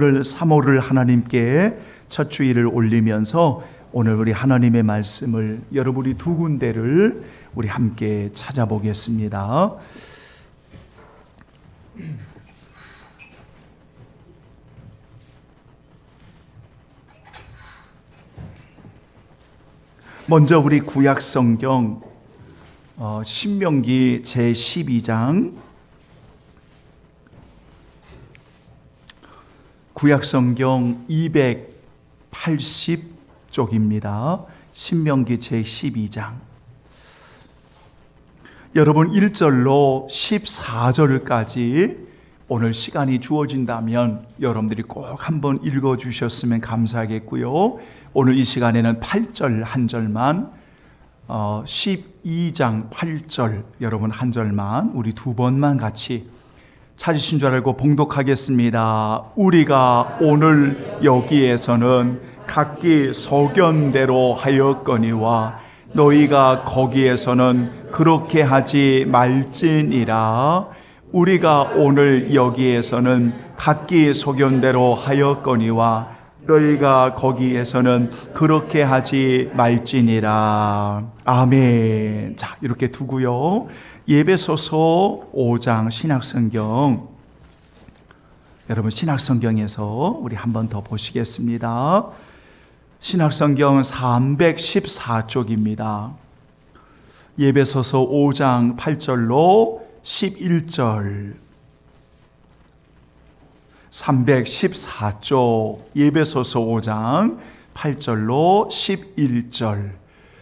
오늘 사모를 하나님께 첫 주일을 올리면서 오늘 우리 하나님의 말씀을 여러분이 두 군데를 우리 함께 찾아보겠습니다. 먼저 우리 구약 성경 신명기 제12장 구약 성경 280쪽입니다. 신명기 제12장 여러분 1절로 14절까지 오늘 시간이 주어진다면 여러분들이 꼭 한번 읽어주셨으면 감사하겠고요. 오늘 이 시간에는 8절 한 절만 12장 8절 여러분 한 절만 우리 두 번만 같이 찾으신 줄 알고 봉독하겠습니다. 우리가 오늘 여기에서는 각기 소견대로 하였거니와 너희가 거기에서는 그렇게 하지 말지니라. 우리가 오늘 여기에서는 각기 소견대로 하였거니와 너희가 거기에서는 그렇게 하지 말지니라. 아멘. 자, 이렇게 두고요. 에베소서 5장 신약성경 여러분 신약성경에서 우리 한 번 더 보시겠습니다. 신약성경 314쪽입니다. 에베소서 5장 8절로 11절 314쪽 에베소서 5장 8절로 11절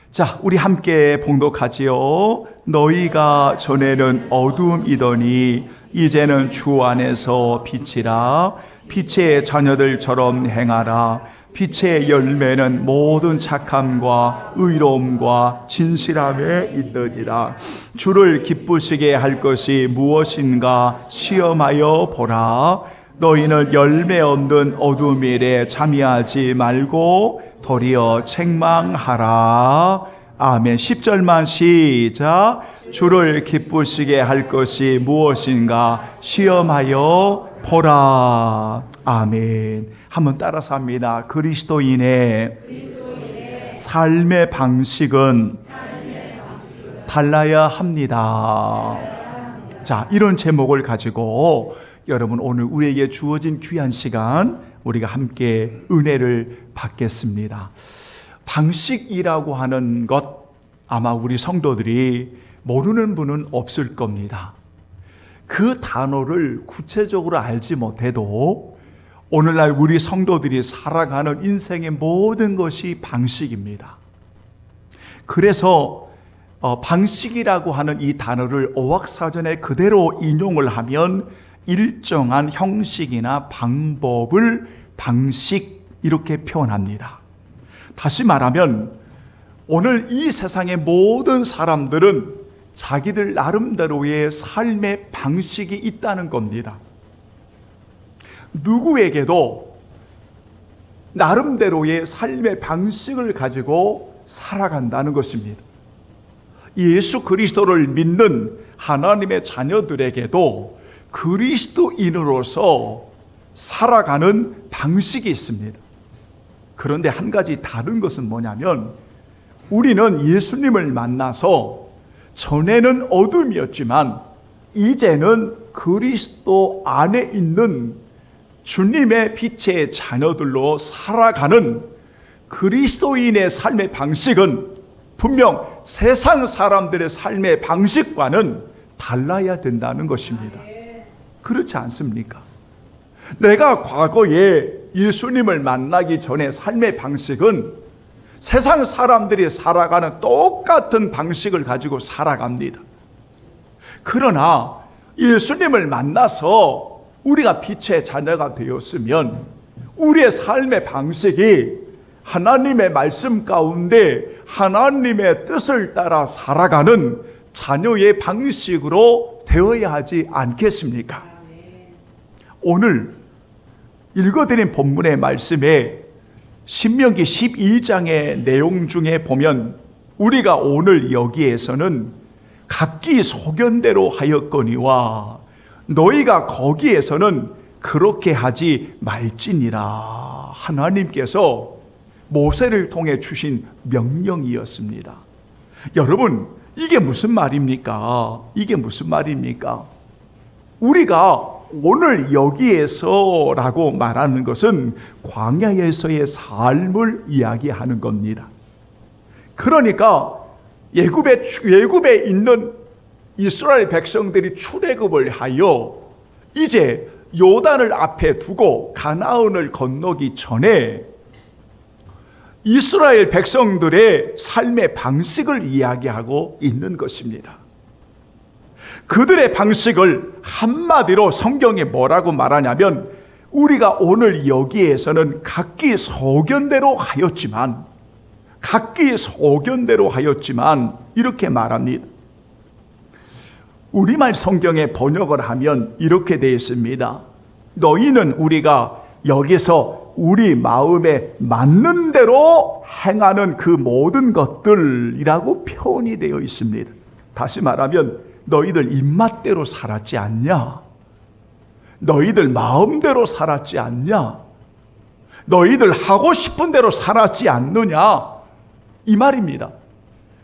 자, 우리 함께 봉독하지요. 너희가 전에는 어둠이더니 이제는 주 안에서 빛이라. 빛의 자녀들처럼 행하라. 빛의 열매는 모든 착함과 의로움과 진실함에 있느니라. 주를 기쁘시게 할 것이 무엇인가 시험하여 보라. 너희는 열매 없는 어둠 일에 잠이하지 말고 도리어 책망하라. 아멘. 10절만 시작. 주를 기쁘시게 할 것이 무엇인가 시험하여 보라. 아멘. 한번 따라서 합니다. 그리스도인의 삶의 방식은 달라야 합니다. 자, 이런 제목을 가지고 여러분 오늘 우리에게 주어진 귀한 시간 우리가 함께 은혜를 받겠습니다. 방식이라고 하는 것 아마 우리 성도들이 모르는 분은 없을 겁니다. 그 단어를 구체적으로 알지 못해도 오늘날 우리 성도들이 살아가는 인생의 모든 것이 방식입니다. 그래서 방식이라고 하는 이 단어를 어학사전에 그대로 인용을 하면 일정한 형식이나 방법을 방식 이렇게 표현합니다. 다시 말하면 오늘 이 세상의 모든 사람들은 자기들 나름대로의 삶의 방식이 있다는 겁니다. 누구에게도 나름대로의 삶의 방식을 가지고 살아간다는 것입니다. 예수 그리스도를 믿는 하나님의 자녀들에게도 그리스도인으로서 살아가는 방식이 있습니다. 그런데 한 가지 다른 것은 뭐냐면 우리는 예수님을 만나서 전에는 어둠이었지만 이제는 그리스도 안에 있는 주님의 빛의 자녀들로 살아가는 그리스도인의 삶의 방식은 분명 세상 사람들의 삶의 방식과는 달라야 된다는 것입니다. 그렇지 않습니까? 내가 과거에 예수님을 만나기 전에 삶의 방식은 세상 사람들이 살아가는 똑같은 방식을 가지고 살아갑니다. 그러나 예수님을 만나서 우리가 빛의 자녀가 되었으면 우리의 삶의 방식이 하나님의 말씀 가운데 하나님의 뜻을 따라 살아가는 자녀의 방식으로 되어야 하지 않겠습니까? 오늘 읽어드린 본문의 말씀에 신명기 12장의 내용 중에 보면 우리가 오늘 여기에서는 각기 소견대로 하였거니와 너희가 거기에서는 그렇게 하지 말지니라. 하나님께서 모세를 통해 주신 명령이었습니다. 여러분, 이게 무슨 말입니까? 이게 무슨 말입니까? 우리가 오늘 여기에서라고 말하는 것은 광야에서의 삶을 이야기하는 겁니다. 그러니까 예굽에 있는 이스라엘 백성들이 출애굽을 하여 이제 요단을 앞에 두고 가나안을 건너기 전에 이스라엘 백성들의 삶의 방식을 이야기하고 있는 것입니다. 그들의 방식을 한마디로 성경에 뭐라고 말하냐면, 우리가 오늘 여기에서는 각기 소견대로 하였지만 이렇게 말합니다. 우리말 성경에 번역을 하면 이렇게 되어 있습니다. 너희는 우리가 여기서 우리 마음에 맞는 대로 행하는 그 모든 것들이라고 표현이 되어 있습니다. 다시 말하면 너희들 입맛대로 살았지 않냐? 너희들 마음대로 살았지 않냐? 너희들 하고 싶은 대로 살았지 않느냐? 이 말입니다.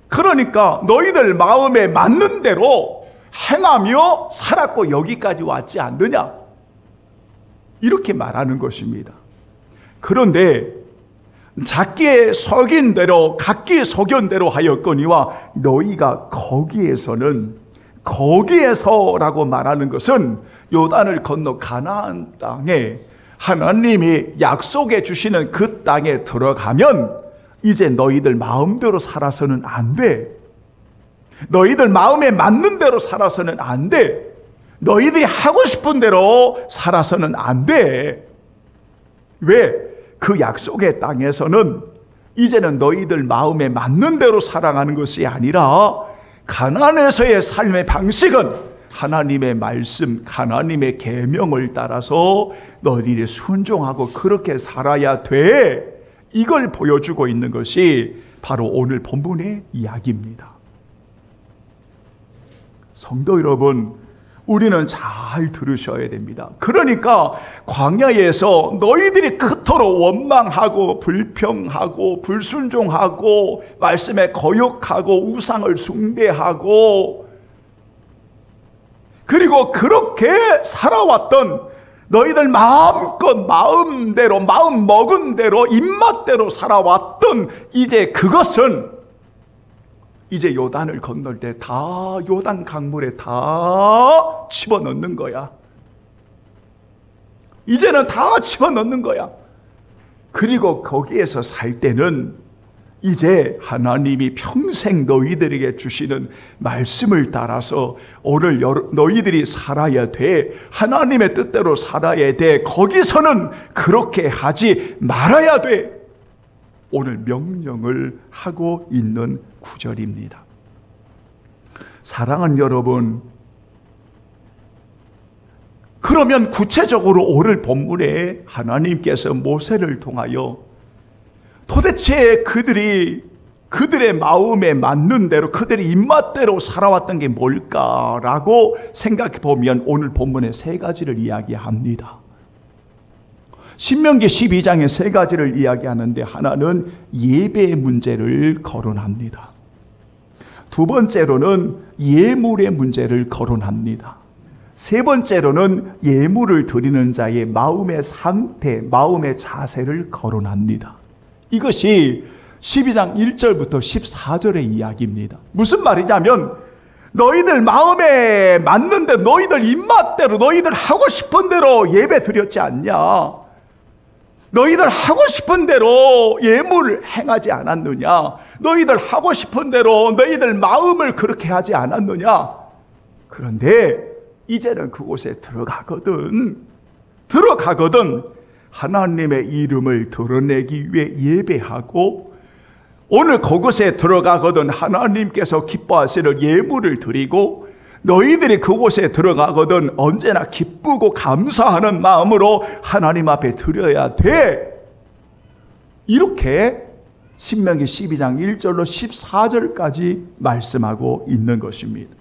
그러니까 너희들 마음에 맞는 대로 행하며 살았고 여기까지 왔지 않느냐? 이렇게 말하는 것입니다. 그런데 각기 소견대로 하였거니와 너희가 거기에서라고 말하는 것은 요단을 건너 가나안 땅에 하나님이 약속해 주시는 그 땅에 들어가면 이제 너희들 마음대로 살아서는 안 돼. 너희들 마음에 맞는 대로 살아서는 안 돼. 너희들이 하고 싶은 대로 살아서는 안 돼. 왜? 그 약속의 땅에서는 이제는 너희들 마음에 맞는 대로 살아가는 것이 아니라 가나안에서의 삶의 방식은 하나님의 말씀, 하나님의 계명을 따라서 너희들이 순종하고 그렇게 살아야 돼. 이걸 보여주고 있는 것이 바로 오늘 본문의 이야기입니다. 성도 여러분, 우리는 잘 들으셔야 됩니다. 그러니까 광야에서 너희들이 그토록 원망하고 불평하고 불순종하고 말씀에 거역하고 우상을 숭배하고 그리고 그렇게 살아왔던 너희들 마음껏 마음대로 마음 먹은 대로 입맛대로 살아왔던 이제 그것은 이제 요단을 건널 때 다 요단 강물에 다 집어넣는 거야. 이제는 다 집어넣는 거야. 그리고 거기에서 살 때는 이제 하나님이 평생 너희들에게 주시는 말씀을 따라서 오늘 너희들이 살아야 돼. 하나님의 뜻대로 살아야 돼. 거기서는 그렇게 하지 말아야 돼. 오늘 명령을 하고 있는 구절입니다. 사랑하는 여러분, 그러면 구체적으로 오늘 본문에 하나님께서 모세를 통하여 도대체 그들의 마음에 맞는 대로 그들의 입맛대로 살아왔던 게 뭘까라고 생각해 보면 오늘 본문에 세 가지를 이야기합니다. 신명기 12장에 세 가지를 이야기하는데 하나는 예배의 문제를 거론합니다. 두 번째로는 예물의 문제를 거론합니다. 세 번째로는 예물을 드리는 자의 마음의 상태, 마음의 자세를 거론합니다. 이것이 12장 1절부터 14절의 이야기입니다. 무슨 말이냐면 너희들 마음에 맞는데 너희들 입맛대로 너희들 하고 싶은 대로 예배 드렸지 않냐? 너희들 하고 싶은 대로 예물을 행하지 않았느냐? 너희들 하고 싶은 대로 너희들 마음을 그렇게 하지 않았느냐? 그런데 이제는 그곳에 들어가거든 하나님의 이름을 드러내기 위해 예배하고 오늘 그곳에 들어가거든 하나님께서 기뻐하시는 예물을 드리고 너희들이 그곳에 들어가거든 언제나 기쁘고 감사하는 마음으로 하나님 앞에 드려야 돼. 이렇게 신명기 12장 1절로 14절까지 말씀하고 있는 것입니다.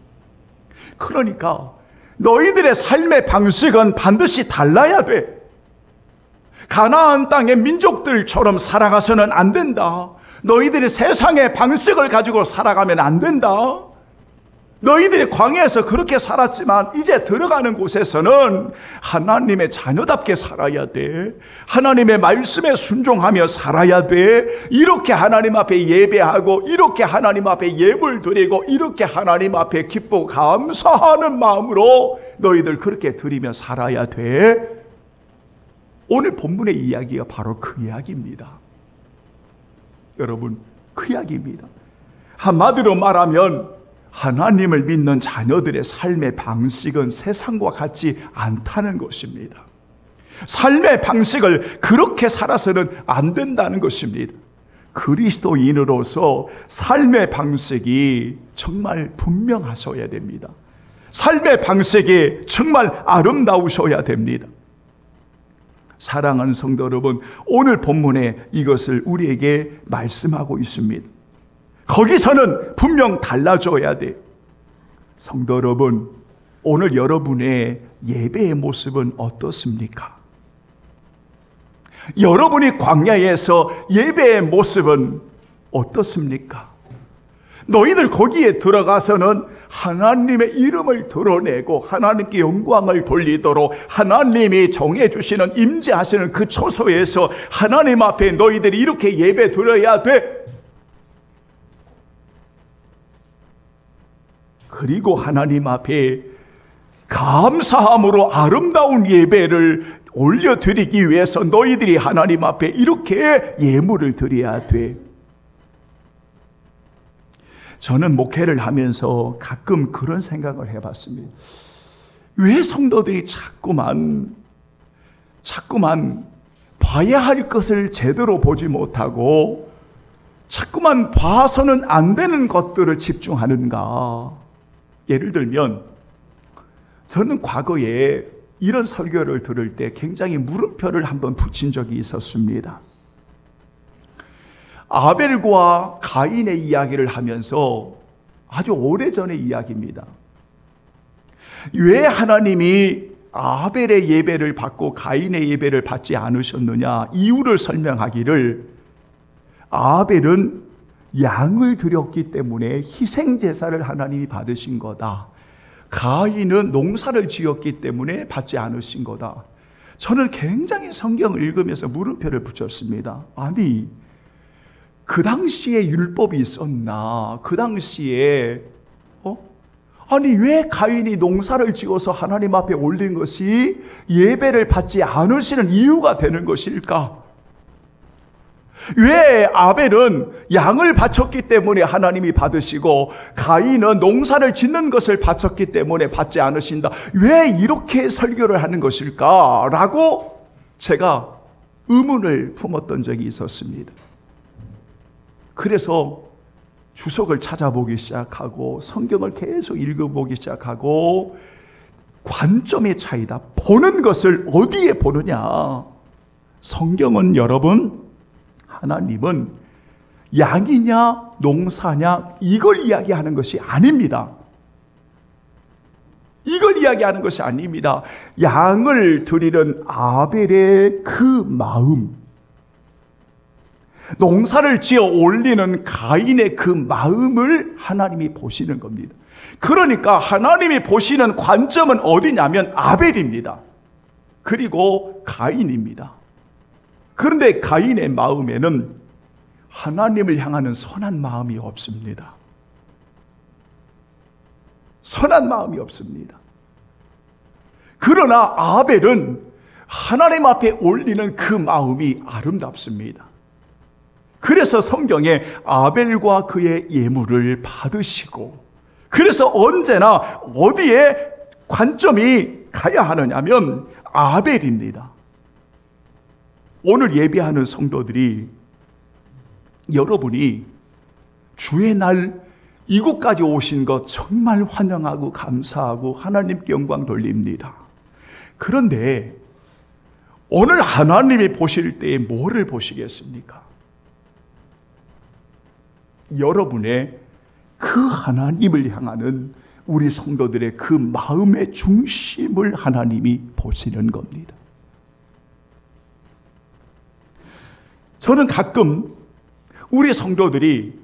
그러니까 너희들의 삶의 방식은 반드시 달라야 돼. 가나안 땅의 민족들처럼 살아가서는 안 된다. 너희들이 세상의 방식을 가지고 살아가면 안 된다. 너희들이 광야에서 그렇게 살았지만 이제 들어가는 곳에서는 하나님의 자녀답게 살아야 돼. 하나님의 말씀에 순종하며 살아야 돼. 이렇게 하나님 앞에 예배하고, 이렇게 하나님 앞에 예물 드리고, 이렇게 하나님 앞에 기쁘고 감사하는 마음으로 너희들 그렇게 드리며 살아야 돼. 오늘 본문의 이야기가 바로 그 이야기입니다. 여러분, 그 이야기입니다. 한마디로 말하면 하나님을 믿는 자녀들의 삶의 방식은 세상과 같지 않다는 것입니다. 삶의 방식을 그렇게 살아서는 안 된다는 것입니다. 그리스도인으로서 삶의 방식이 정말 분명하셔야 됩니다. 삶의 방식이 정말 아름다우셔야 됩니다. 사랑하는 성도 여러분, 오늘 본문에 이것을 우리에게 말씀하고 있습니다. 거기서는 분명 달라져야 돼. 성도 여러분, 오늘 여러분의 예배의 모습은 어떻습니까? 여러분이 광야에서 예배의 모습은 어떻습니까? 너희들 거기에 들어가서는 하나님의 이름을 드러내고 하나님께 영광을 돌리도록 하나님이 정해주시는 임재하시는 그 처소에서 하나님 앞에 너희들이 이렇게 예배 드려야 돼. 그리고 하나님 앞에 감사함으로 아름다운 예배를 올려드리기 위해서 너희들이 하나님 앞에 이렇게 예물을 드려야 돼. 저는 목회를 하면서 가끔 그런 생각을 해봤습니다. 왜 성도들이 자꾸만 봐야 할 것을 제대로 보지 못하고 자꾸만 봐서는 안 되는 것들을 집중하는가? 예를 들면 저는 과거에 이런 설교를 들을 때 굉장히 물음표를 한번 붙인 적이 있었습니다. 아벨과 가인의 이야기를 하면서 아주 오래전의 이야기입니다. 왜 하나님이 아벨의 예배를 받고 가인의 예배를 받지 않으셨느냐? 이유를 설명하기를 아벨은 양을 드렸기 때문에 희생제사를 하나님이 받으신 거다. 가인은 농사를 지었기 때문에 받지 않으신 거다. 저는 굉장히 성경을 읽으면서 물음표를 붙였습니다. 아니, 그 당시에 율법이 있었나? 그 당시에 아니 왜 가인이 농사를 지어서 하나님 앞에 올린 것이 예배를 받지 않으시는 이유가 되는 것일까? 왜 아벨은 양을 바쳤기 때문에 하나님이 받으시고 가인은 농사를 짓는 것을 바쳤기 때문에 받지 않으신다. 왜 이렇게 설교를 하는 것일까? 라고 제가 의문을 품었던 적이 있었습니다. 그래서 주석을 찾아보기 시작하고 성경을 계속 읽어보기 시작하고 관점의 차이다. 보는 것을 어디에 보느냐? 성경은 여러분, 하나님은 양이냐 농사냐 이걸 이야기하는 것이 아닙니다. 이걸 이야기하는 것이 아닙니다. 양을 드리는 아벨의 그 마음, 농사를 지어 올리는 가인의 그 마음을 하나님이 보시는 겁니다. 그러니까 하나님이 보시는 관점은 어디냐면 아벨입니다. 그리고 가인입니다. 그런데 가인의 마음에는 하나님을 향하는 선한 마음이 없습니다. 선한 마음이 없습니다. 그러나 아벨은 하나님 앞에 올리는 그 마음이 아름답습니다. 그래서 성경에 아벨과 그의 예물을 받으시고, 그래서 언제나 어디에 관점이 가야 하느냐면 아벨입니다. 오늘 예배하는 성도들이 여러분이 주의 날 이곳까지 오신 것 정말 환영하고 감사하고 하나님께 영광 돌립니다. 그런데 오늘 하나님이 보실 때에 뭐를 보시겠습니까? 여러분의 그 하나님을 향하는 우리 성도들의 그 마음의 중심을 하나님이 보시는 겁니다. 저는 가끔 우리 성도들이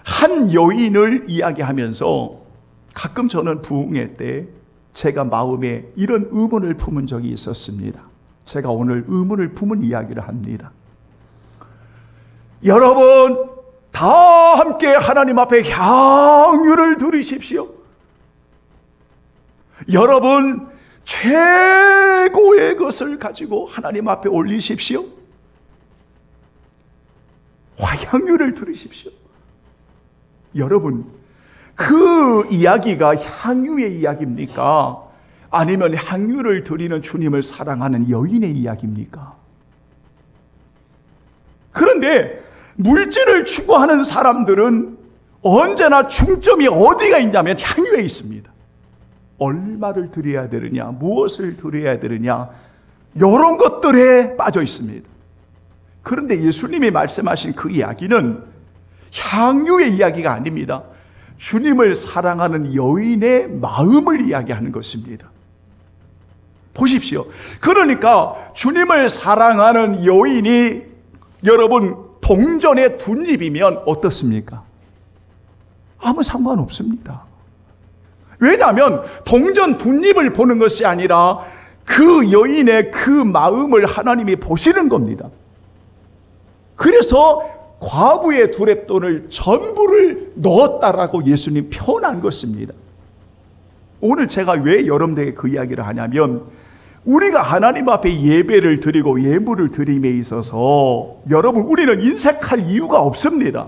한 여인을 이야기하면서 가끔 저는 부흥회 때 제가 마음에 이런 의문을 품은 적이 있었습니다. 제가 오늘 의문을 품은 이야기를 합니다. 여러분 다 함께 하나님 앞에 향유를 드리십시오. 여러분 최고의 것을 가지고 하나님 앞에 올리십시오. 화향유를 드리십시오. 여러분 그 이야기가 향유의 이야기입니까? 아니면 향유를 드리는 주님을 사랑하는 여인의 이야기입니까? 그런데 물질을 추구하는 사람들은 언제나 중점이 어디가 있냐면 향유에 있습니다. 얼마를 드려야 되느냐, 무엇을 드려야 되느냐, 이런 것들에 빠져 있습니다. 그런데 예수님이 말씀하신 그 이야기는 향유의 이야기가 아닙니다. 주님을 사랑하는 여인의 마음을 이야기하는 것입니다. 보십시오. 그러니까 주님을 사랑하는 여인이 여러분 동전의 둔입이면 어떻습니까? 아무 상관없습니다. 왜냐하면 동전 둔입을 보는 것이 아니라 그 여인의 그 마음을 하나님이 보시는 겁니다. 그래서 과부의 두렙돈을 전부를 넣었다라고 예수님 표현한 것입니다. 오늘 제가 왜 여러분들에게 그 이야기를 하냐면 우리가 하나님 앞에 예배를 드리고 예물을 드림에 있어서 여러분 우리는 인색할 이유가 없습니다.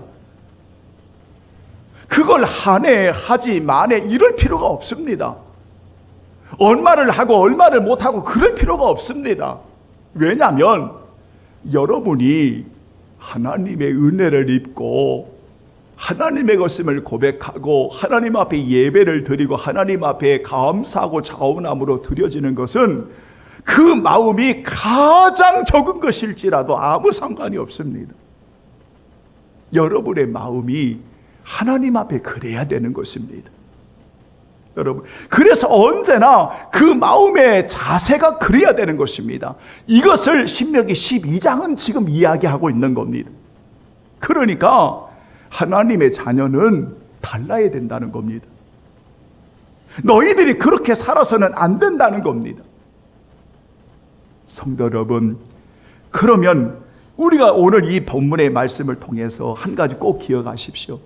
그걸 하네 하지 마네 이럴 필요가 없습니다. 얼마를 하고 얼마를 못하고 그럴 필요가 없습니다. 왜냐하면 여러분이 하나님의 은혜를 입고 하나님의 것임을 고백하고 하나님 앞에 예배를 드리고 하나님 앞에 감사하고 자원함으로 드려지는 것은 그 마음이 가장 적은 것일지라도 아무 상관이 없습니다. 여러분의 마음이 하나님 앞에 그래야 되는 것입니다. 여러분, 그래서 언제나 그 마음의 자세가 그래야 되는 것입니다. 이것을 신명기 12장은 지금 이야기하고 있는 겁니다. 그러니까 하나님의 자녀는 달라야 된다는 겁니다. 너희들이 그렇게 살아서는 안 된다는 겁니다. 성도 여러분, 그러면 우리가 오늘 이 본문의 말씀을 통해서 한 가지 꼭 기억하십시오.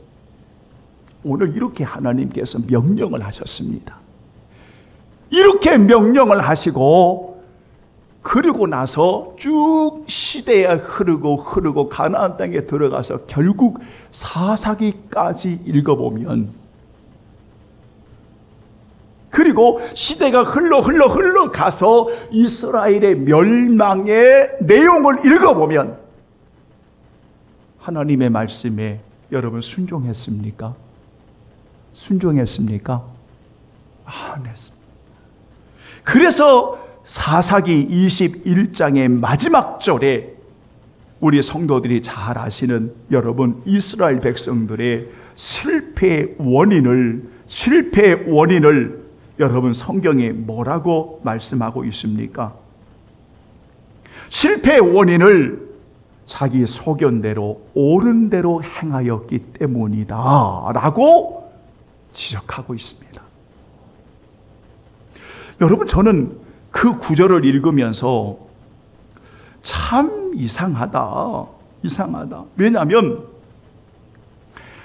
오늘 이렇게 하나님께서 명령을 하셨습니다. 이렇게 명령을 하시고 그리고 나서 쭉 시대가 흐르고 가나안 땅에 들어가서 결국 사사기까지 읽어보면 그리고 시대가 흘러 가서 이스라엘의 멸망의 내용을 읽어보면 하나님의 말씀에 여러분 순종했습니까? 순종했습니까? 안 했습니다. 그래서 사사기 21장의 마지막 절에 우리 성도들이 잘 아시는 여러분 이스라엘 백성들의 실패의 원인을 여러분 성경에 뭐라고 말씀하고 있습니까? 실패의 원인을 자기 소견대로 옳은 대로 행하였기 때문이다 라고 지적하고 있습니다. 여러분 저는 그 구절을 읽으면서 참 이상하다. 왜냐하면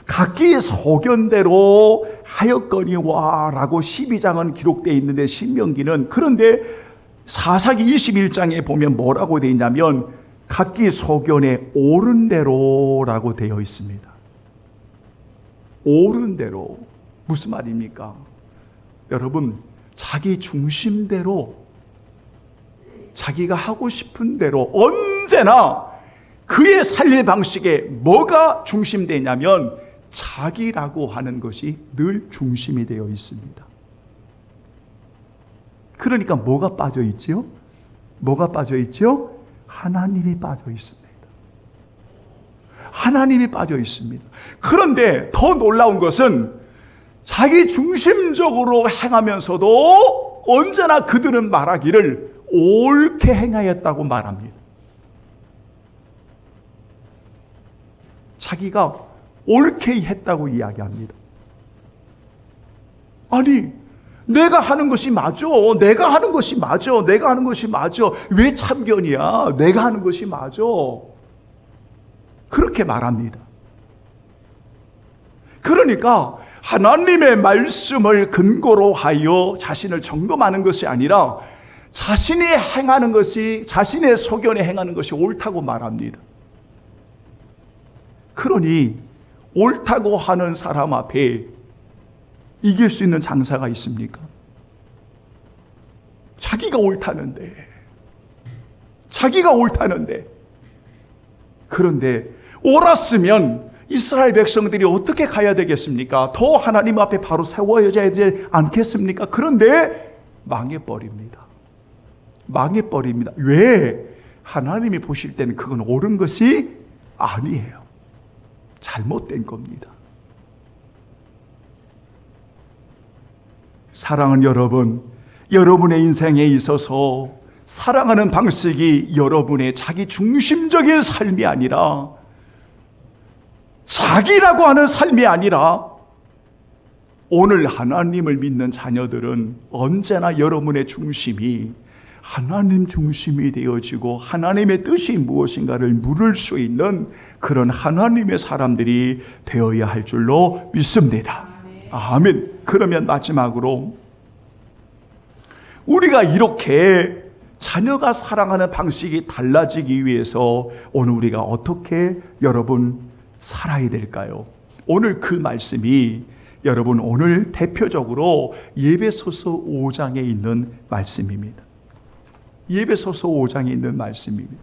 각기 소견대로 하였거니와 라고 12장은 기록되어 있는데 신명기는 그런데 사사기 21장에 보면 뭐라고 되어 있냐면 각기 소견에 옳은 대로라고 되어 있습니다. 옳은 대로 무슨 말입니까? 여러분 자기 중심대로 자기가 하고 싶은 대로 언제나 그의 살릴 방식에 뭐가 중심되냐면 자기라고 하는 것이 늘 중심이 되어 있습니다. 그러니까 뭐가 빠져 있지요? 뭐가 빠져 있지요? 하나님이 빠져 있습니다. 하나님이 빠져 있습니다. 그런데 더 놀라운 것은 자기 중심적으로 행하면서도 언제나 그들은 말하기를 옳게 행하였다고 말합니다. 자기가 옳게 했다고 이야기합니다. 아니, 내가 하는 것이 맞아. 내가 하는 것이 맞아. 내가 하는 것이 맞아. 왜 참견이야? 내가 하는 것이 맞아. 그렇게 말합니다. 그러니까 하나님의 말씀을 근거로 하여 자신을 점검하는 것이 아니라 자신이 행하는 것이, 자신의 소견에 행하는 것이 옳다고 말합니다. 그러니 옳다고 하는 사람 앞에 이길 수 있는 장사가 있습니까? 자기가 옳다는데. 그런데 옳았으면 이스라엘 백성들이 어떻게 가야 되겠습니까? 더 하나님 앞에 바로 세워야 되지 않겠습니까? 그런데 망해버립니다. 왜? 하나님이 보실 때는 그건 옳은 것이 아니에요. 잘못된 겁니다. 사랑하는 여러분, 여러분의 인생에 있어서 사랑하는 방식이 여러분의 자기 중심적인 삶이 아니라, 자기라고 하는 삶이 아니라, 오늘 하나님을 믿는 자녀들은 언제나 여러분의 중심이 하나님 중심이 되어지고 하나님의 뜻이 무엇인가를 물을 수 있는 그런 하나님의 사람들이 되어야 할 줄로 믿습니다. 아멘. 그러면 마지막으로 우리가 이렇게 자녀가 사랑하는 방식이 달라지기 위해서 오늘 우리가 어떻게 여러분 살아야 될까요? 오늘 그 말씀이 여러분 오늘 대표적으로 예배소서 5장에 있는 말씀입니다. 예배소서 5장에 있는 말씀입니다.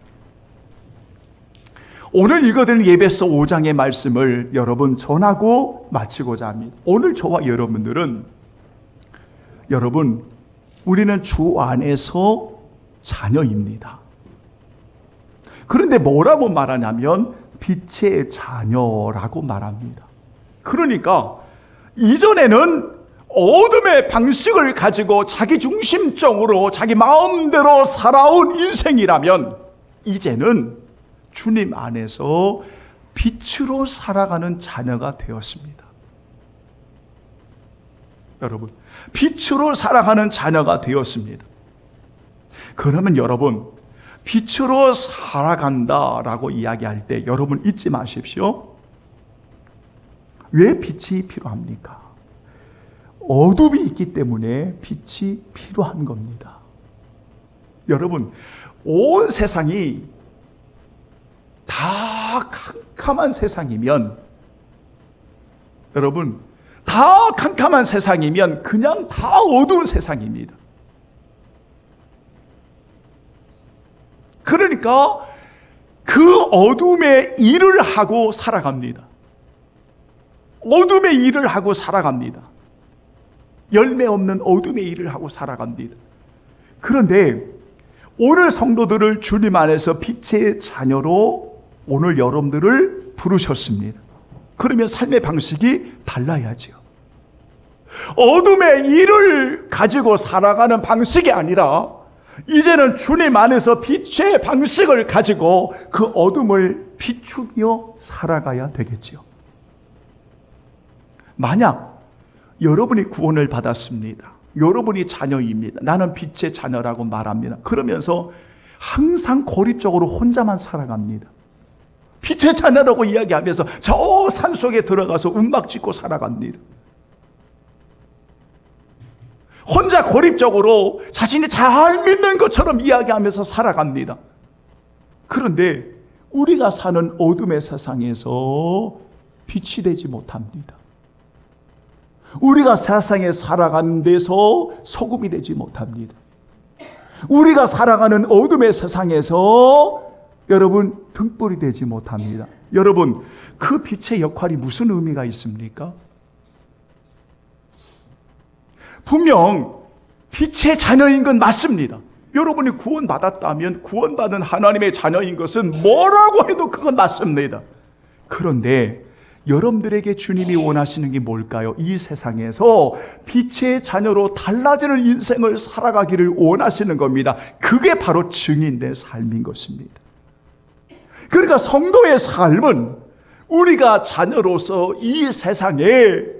오늘 읽어드린 예배서 5장의 말씀을 여러분 전하고 마치고자 합니다. 오늘 저와 여러분들은, 여러분, 우리는 주 안에서 자녀입니다. 그런데 뭐라고 말하냐면 빛의 자녀라고 말합니다. 그러니까 이전에는 어둠의 방식을 가지고 자기 중심적으로 자기 마음대로 살아온 인생이라면 이제는 주님 안에서 빛으로 살아가는 자녀가 되었습니다. 여러분, 빛으로 살아가는 자녀가 되었습니다. 그러면 여러분, 빛으로 살아간다라고 이야기할 때 여러분 잊지 마십시오. 왜 빛이 필요합니까? 어둠이 있기 때문에 빛이 필요한 겁니다. 여러분, 온 세상이 다 캄캄한 세상이면, 여러분, 다 캄캄한 세상이면 그냥 다 어두운 세상입니다. 그러니까 그 어둠의 일을 하고 살아갑니다. 어둠의 일을 하고 살아갑니다. 열매 없는 어둠의 일을 하고 살아갑니다. 그런데 오늘 성도들을 주님 안에서 빛의 자녀로 오늘 여러분들을 부르셨습니다. 그러면 삶의 방식이 달라야죠. 어둠의 일을 가지고 살아가는 방식이 아니라 이제는 주님 안에서 빛의 방식을 가지고 그 어둠을 비추며 살아가야 되겠지요. 만약 여러분이 구원을 받았습니다. 여러분이 자녀입니다. 나는 빛의 자녀라고 말합니다. 그러면서 항상 고립적으로 혼자만 살아갑니다. 빛의 자녀라고 이야기하면서 저 산속에 들어가서 움막 짓고 살아갑니다. 혼자 고립적으로 자신이 잘 믿는 것처럼 이야기하면서 살아갑니다. 그런데 우리가 사는 어둠의 세상에서 빛이 되지 못합니다. 우리가 세상에 살아가는 데서 소금이 되지 못합니다. 우리가 살아가는 어둠의 세상에서 여러분 등불이 되지 못합니다. 여러분, 그 빛의 역할이 무슨 의미가 있습니까? 분명 빛의 자녀인 건 맞습니다. 여러분이 구원받았다면 구원받은 하나님의 자녀인 것은 뭐라고 해도 그건 맞습니다. 그런데 여러분들에게 주님이 원하시는 게 뭘까요? 이 세상에서 빛의 자녀로 달라지는 인생을 살아가기를 원하시는 겁니다. 그게 바로 증인된 삶인 것입니다. 그러니까 성도의 삶은 우리가 자녀로서 이 세상에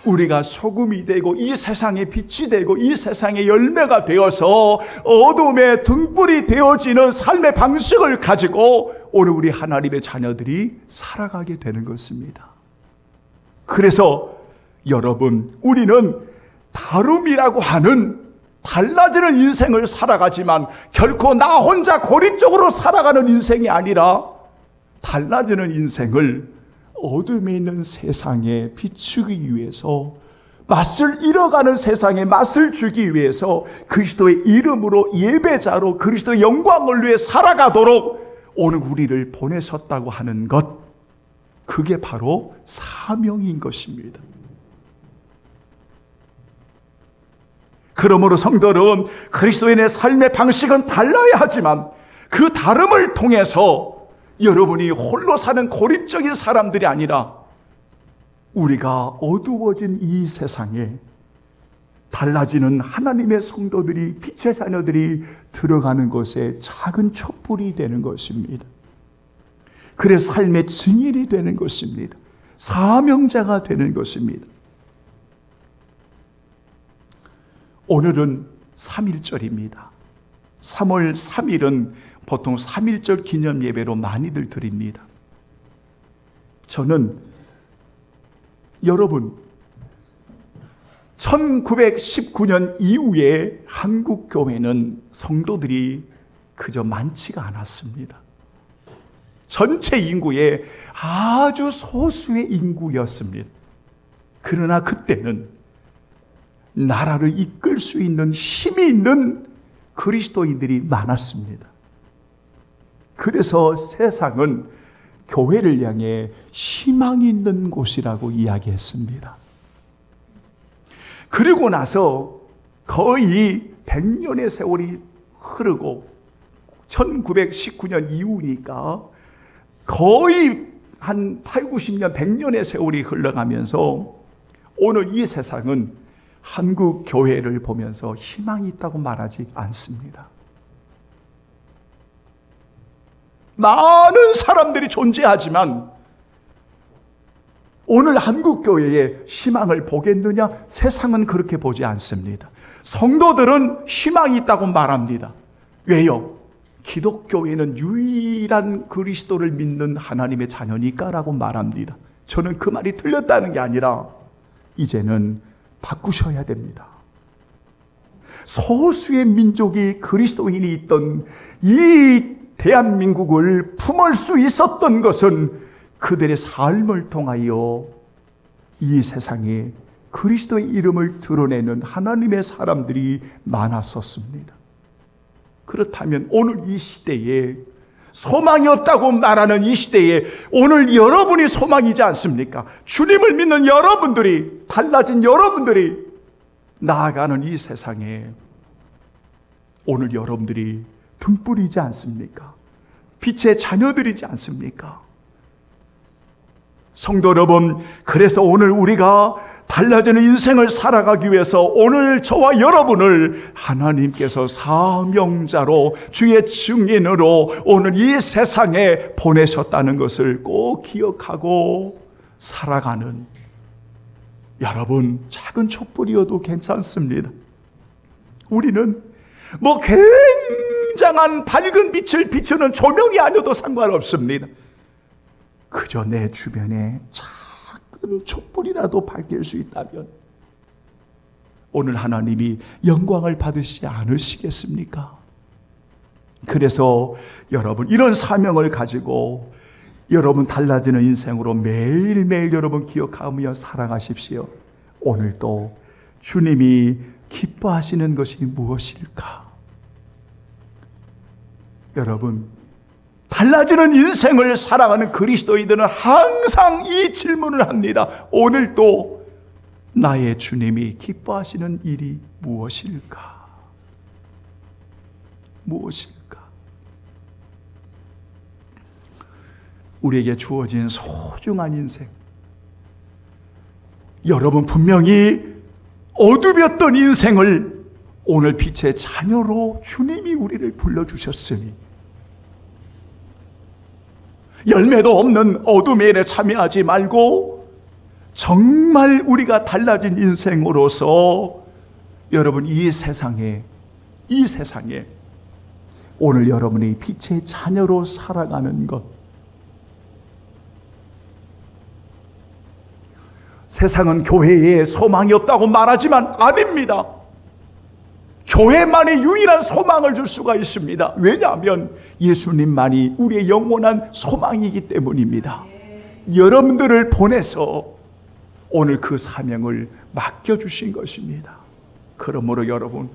우리가 소금이 되고 이 세상에 빛이 되고 이 세상에 열매가 되어서 어둠의 등불이 되어지는 삶의 방식을 가지고 오늘 우리 하나님의 자녀들이 살아가게 되는 것입니다. 그래서 여러분, 우리는 다름이라고 하는 달라지는 인생을 살아가지만 결코 나 혼자 고립적으로 살아가는 인생이 아니라 달라지는 인생을 어둠에 있는 세상에 비추기 위해서, 맛을 잃어가는 세상에 맛을 주기 위해서 그리스도의 이름으로 예배자로 그리스도의 영광을 위해 살아가도록 오늘 우리를 보내셨다고 하는 것, 그게 바로 사명인 것입니다. 그러므로 성도는 그리스도인의 삶의 방식은 달라야 하지만 그 다름을 통해서 여러분이 홀로 사는 고립적인 사람들이 아니라 우리가 어두워진 이 세상에 달라지는 하나님의 성도들이, 빛의 자녀들이 들어가는 것에 작은 촛불이 되는 것입니다. 그래서 삶의 증인이 되는 것입니다. 사명자가 되는 것입니다. 오늘은 3.1절입니다. 3월 3일은 보통 3.1절 기념 예배로 많이들 드립니다. 저는 여러분, 1919년 이후에 한국 교회는 성도들이 그저 많지가 않았습니다. 전체 인구의 아주 소수의 인구였습니다. 그러나 그때는 나라를 이끌 수 있는 힘이 있는 그리스도인들이 많았습니다. 그래서 세상은 교회를 향해 희망이 있는 곳이라고 이야기했습니다. 그리고 나서 거의 100년의 세월이 흐르고 1919년 이후니까 거의 한 8, 90년, 100년의 세월이 흘러가면서 오늘 이 세상은 한국 교회를 보면서 희망이 있다고 말하지 않습니다. 많은 사람들이 존재하지만 오늘 한국 교회에 희망을 보겠느냐? 세상은 그렇게 보지 않습니다. 성도들은 희망이 있다고 말합니다. 왜요? 기독교회는 유일한 그리스도를 믿는 하나님의 자녀니까라고 말합니다. 저는 그 말이 틀렸다는 게 아니라 이제는 바꾸셔야 됩니다. 소수의 민족이 그리스도인이 있던 이 대한민국을 품을 수 있었던 것은 그들의 삶을 통하여 이 세상에 그리스도의 이름을 드러내는 하나님의 사람들이 많았었습니다. 그렇다면 오늘 이 시대에 소망이 없다고 말하는 이 시대에 오늘 여러분이 소망이지 않습니까? 주님을 믿는 여러분들이, 달라진 여러분들이 나아가는 이 세상에 오늘 여러분들이 등불이지 않습니까? 빛의 자녀들이지 않습니까? 성도 여러분, 그래서 오늘 우리가 달라지는 인생을 살아가기 위해서 오늘 저와 여러분을 하나님께서 사명자로, 주의 증인으로 오늘 이 세상에 보내셨다는 것을 꼭 기억하고 살아가는 여러분, 작은 촛불이어도 괜찮습니다. 우리는 굉장한 밝은 빛을 비추는 조명이 아니어도 상관없습니다. 그저 내 주변에 작은 촛불이라도 밝힐 수 있다면 오늘 하나님이 영광을 받으시지 않으시겠습니까? 그래서 여러분, 이런 사명을 가지고 여러분 달라지는 인생으로 매일매일 여러분 기억하며 살아가십시오. 오늘도 주님이 기뻐하시는 것이 무엇일까? 여러분, 달라지는 인생을 살아가는 그리스도인들은 항상 이 질문을 합니다. 오늘도 나의 주님이 기뻐하시는 일이 무엇일까? 무엇일까? 우리에게 주어진 소중한 인생, 여러분 분명히 어둠이었던 인생을 오늘 빛의 자녀로 주님이 우리를 불러주셨으니 열매도 없는 어둠의 일에 참여하지 말고 정말 우리가 달라진 인생으로서 여러분 이 세상에 오늘 여러분이 빛의 자녀로 살아가는 것, 세상은 교회에 소망이 없다고 말하지만 아닙니다. 교회만이 유일한 소망을 줄 수가 있습니다. 왜냐하면 예수님만이 우리의 영원한 소망이기 때문입니다. 여러분들을 보내서 오늘 그 사명을 맡겨주신 것입니다. 그러므로 여러분,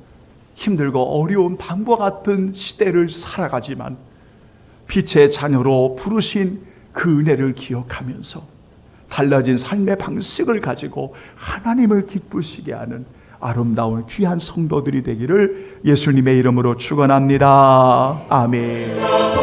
힘들고 어려운 밤과 같은 시대를 살아가지만 빛의 자녀로 부르신 그 은혜를 기억하면서 달라진 삶의 방식을 가지고 하나님을 기쁘시게 하는 아름다운 귀한 성도들이 되기를 예수님의 이름으로 축원합니다. 아멘.